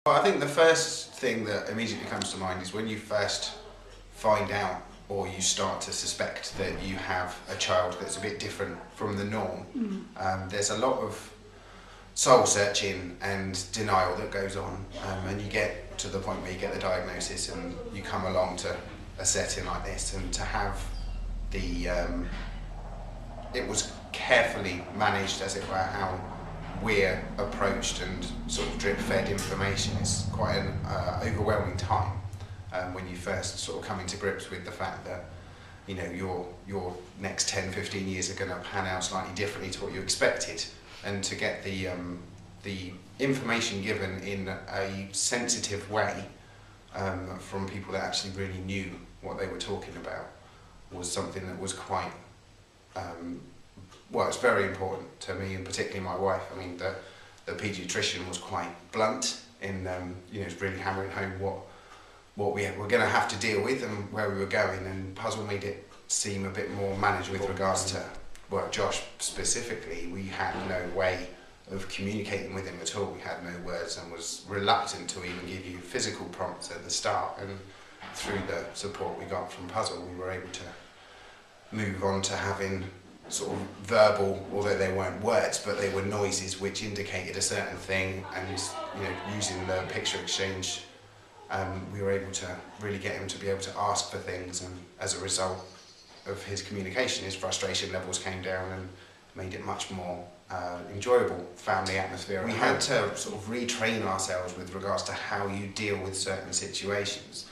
Well, I think the first thing that immediately comes to mind is when you first find out or you start to suspect that you have a child that's a bit different from the norm. There's a lot of soul searching and denial that goes on, and you get to the point where you get the diagnosis and you come along to a setting like this, and to have the it was carefully managed, as it were, how we're approached and sort of drip-fed information is quite an overwhelming time when you first sort of come into grips with the fact that, you know, your next 10-15 years are going to pan out slightly differently to what you expected, and to get the information given in a sensitive way from people that actually really knew what they were talking about was something that was quite well, it's very important to me, and particularly my wife. I mean, the paediatrician was quite blunt in, you know, really hammering home what we were going to have to deal with and where we were going, and Puzzle made it seem a bit more manageable with regards to, well, Josh specifically. We had no way of communicating with him at all. We had no words and was reluctant to even give you physical prompts at the start, and through the support we got from Puzzle, we were able to move on to having sort of verbal, although they weren't words, but they were noises which indicated a certain thing, and, you know, using the picture exchange, we were able to really get him to be able to ask for things, and as a result of his communication, his frustration levels came down and made it much more enjoyable family atmosphere. We had to sort of retrain ourselves with regards to how you deal with certain situations,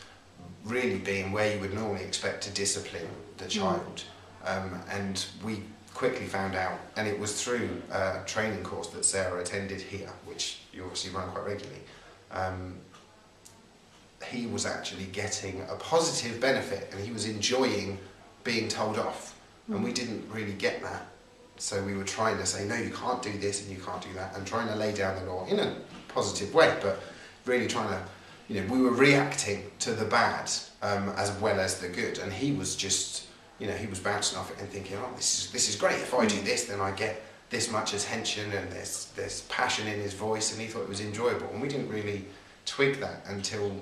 really being where you would normally expect to discipline the child. And we quickly found out, and it was through a training course that Sarah attended here, which you obviously run quite regularly, he was actually getting a positive benefit and he was enjoying being told off, and we didn't really get that. So we were trying to say, no, you can't do this and you can't do that, and trying to lay down the law in a positive way, but really trying to, you know, we were reacting to the bad as well as the good, and he was just, you know, he was bouncing off it and thinking, oh, this is great. If I do this, then I get this much attention, and there's passion in his voice, and he thought it was enjoyable. And we didn't really twig that until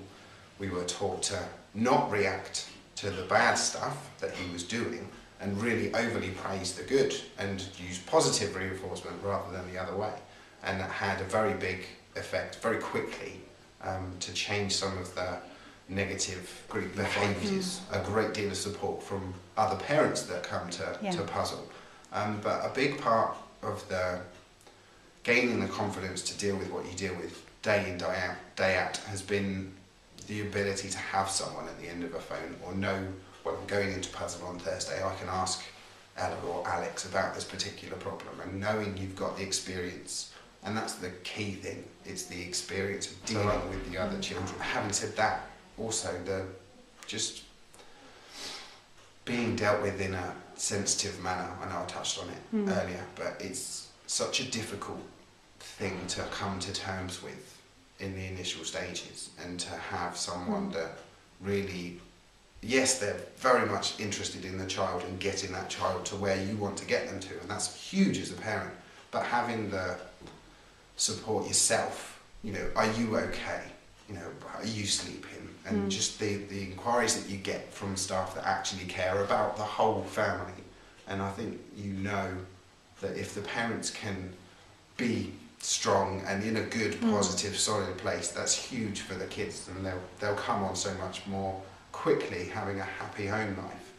we were taught to not react to the bad stuff that he was doing, and really overly praise the good and use positive reinforcement rather than the other way. And that had a very big effect very quickly to change some of the negative group behaviours. A great deal of support from other parents that come to Puzzle. But a big part of the gaining the confidence to deal with what you deal with day in, day out has been the ability to have someone at the end of a phone, or know, well, I'm going into Puzzle on Thursday, I can ask Ella or Alex about this particular problem, and knowing you've got the experience. And that's the key thing, it's the experience of dealing with the other children. Having said that, also the just being dealt with in a sensitive manner. I know I touched on it earlier, but it's such a difficult thing to come to terms with in the initial stages, and to have someone that really, yes, they're very much interested in the child and getting that child to where you want to get them to, and that's huge as a parent, but having the support yourself, you know, are you okay? You know, are you sleeping? And just the inquiries that you get from staff that actually care about the whole family. And I think, you know, that if the parents can be strong and in a good, positive, solid place, that's huge for the kids, and they'll come on so much more quickly, having a happy home life.